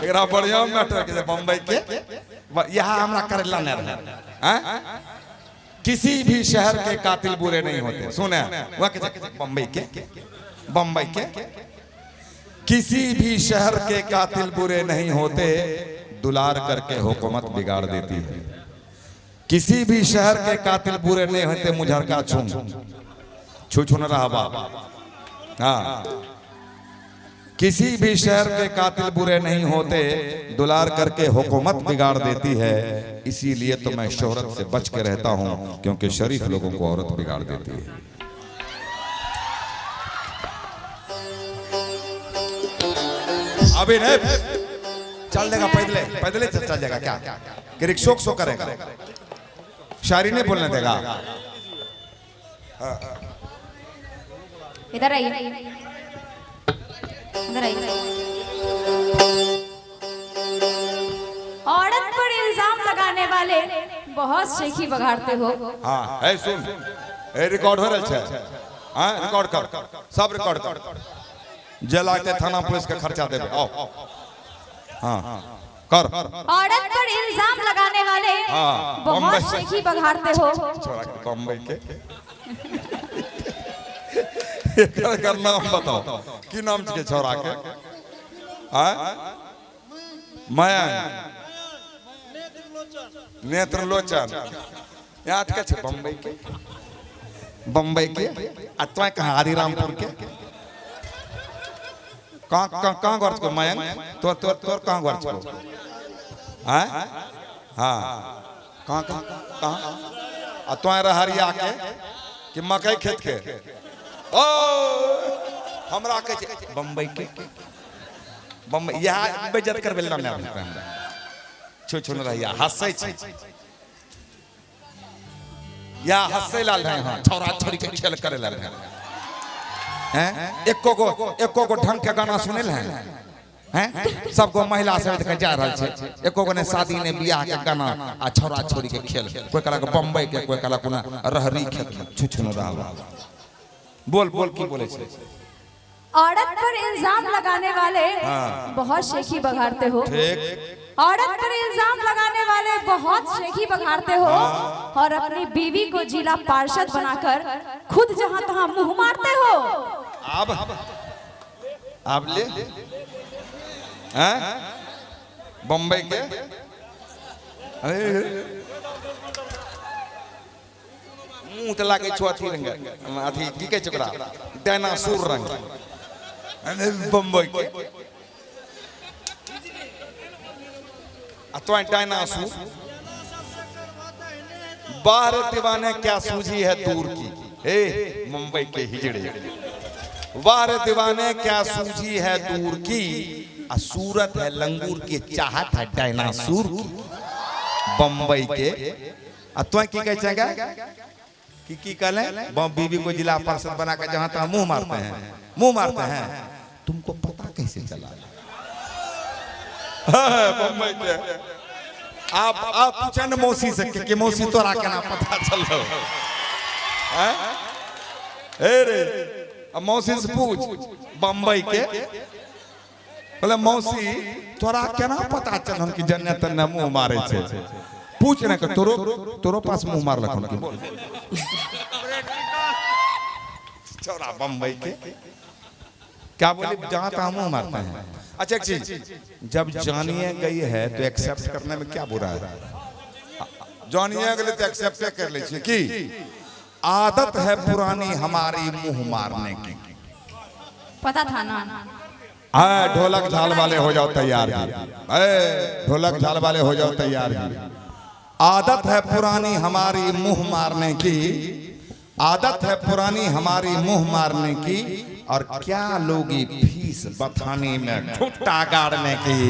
एकरा बढ़िया मैटर के बम्बई के यहाँ हमरा करेला नहीं रहे। किसी भी शहर के कातिल बुरे नहीं होते। सुने बम्बई के किसी भी शहर के कातिल बुरे नहीं होते, दुलार करके हुकूमत बिगाड़ देती है। किसी भी शहर के कातिल बुरे नहीं होते, मुझरका छू न रहा बाबा। हाँ, किसी भी शहर के कातिल बुरे नहीं होते, दुलार करके हुकूमत बिगाड़ देती है। इसीलिए तो मैं शोहरत से बच के रहता हूं, क्योंकि शरीफ लोगों को औरत बिगाड़ देती है। अभी नहीं चल देगा, पैदले पैदले चल जाएगा क्या कि रिक्शो सो करेगा, शायरी नहीं बोलने देगा। इधर आइए, इधर आइए। औरत पर इल्जाम लगाने वाले बहुत शेखी बघाड़ते हो। हाँ है, सुन रिकॉर्ड हो रहा है। हाँ रिकॉर्ड कर, सब रिकॉर्ड कर। जला के थाना पुलिस का खर्चा दे। आओ हाँ कर। औरत पर इल्जाम लगाने वाले बहुत शेखी बघाड़ते हो। बम्बई के का नाम बताओ, की नाम के छोरा के? मयंक नेत्र लोचन याद के बम्बई के अतवा कहाँ हरिरामपुर के कहाँ घर को मयंक तोर तोर तोर कहाँ घर को? हाँ कहाँ कहाँ अतवा रहरिया के कि मकई खेत के? ओ हमरा के बम्बई के बम्बई यहाँ बेइज्जत कर बेलना नहीं आता। छो न रहिया हंसे या हंसे लाल रहे हैं, छोरा छोरी के खेल करे लाल हैं। एको को ढंग के गाना सुने हैं, सबको महिला से जा रहा है। एको को ने शादी ने बियाह के गाना आ छोरा छोरी के खेल, कोई कला के बम्बई के, कोई कला कोना रहरी खेत में छुछ न रहा। बोल बोल की बोले छे? औरत पर इल्जाम लगाने वाले बहुत शेखी बघाड़ते हो। औरत पर इल्जाम लगाने वाले बहुत शेखी बघाड़ते हो और अपनी बीवी को जिला पार्षद बनाकर खुद जहां तहां मुंह मारते हो। अब ले बम्बई के मुंह तो लागे छो अथी रंग अथी की कहे चकरा डायनासोर रंग बम्बई के अतवा डायनासोर। बाहर दीवाने क्या सूझी है दूर की, मुंबई के हिजड़े। बाहर दीवाने क्या सूझी है दूर की, सूरत है लंगूर की, चाहत है डायनासोर की। बम्बई के अतवा की कहे चेगा की कहले बीवी को जिला पार्षद बना के जहां तहां मुंह मारते हैं। तुमको पता कैसे चला? बम्बई के आप पूछे न मौसी से कि मौसी तोरा केना पता चलो? रे मौसी से पूछ बम्बई के, बोले मौसी तोरा केना पता चल हम कि जन्ने तन्ने मुंह मारे छे? पूछ न के तोरो पास मुंह मार लखन की बोल छोरा बम्बई के क्या बोले जहां तहां मुंह मारते हैं। अच्छा एक चीज, जब जानिए गई है तो एक्सेप्ट करने में क्या बुरा है? जानिए गई तो एक्सेप्ट कर लीजिए कि आदत है पुरानी हमारी मुंह मारने की। पता था ना? ढोलक झाल वाले हो जाओ तैयार, ढोलक झाल वाले हो जाओ तैयार। आदत है पुरानी हमारी मुंह मारने की, आदत है पुरानी हमारी मुंह मारने की, और क्या लोगी फीस बथानी में खुट्टा गाड़ने की।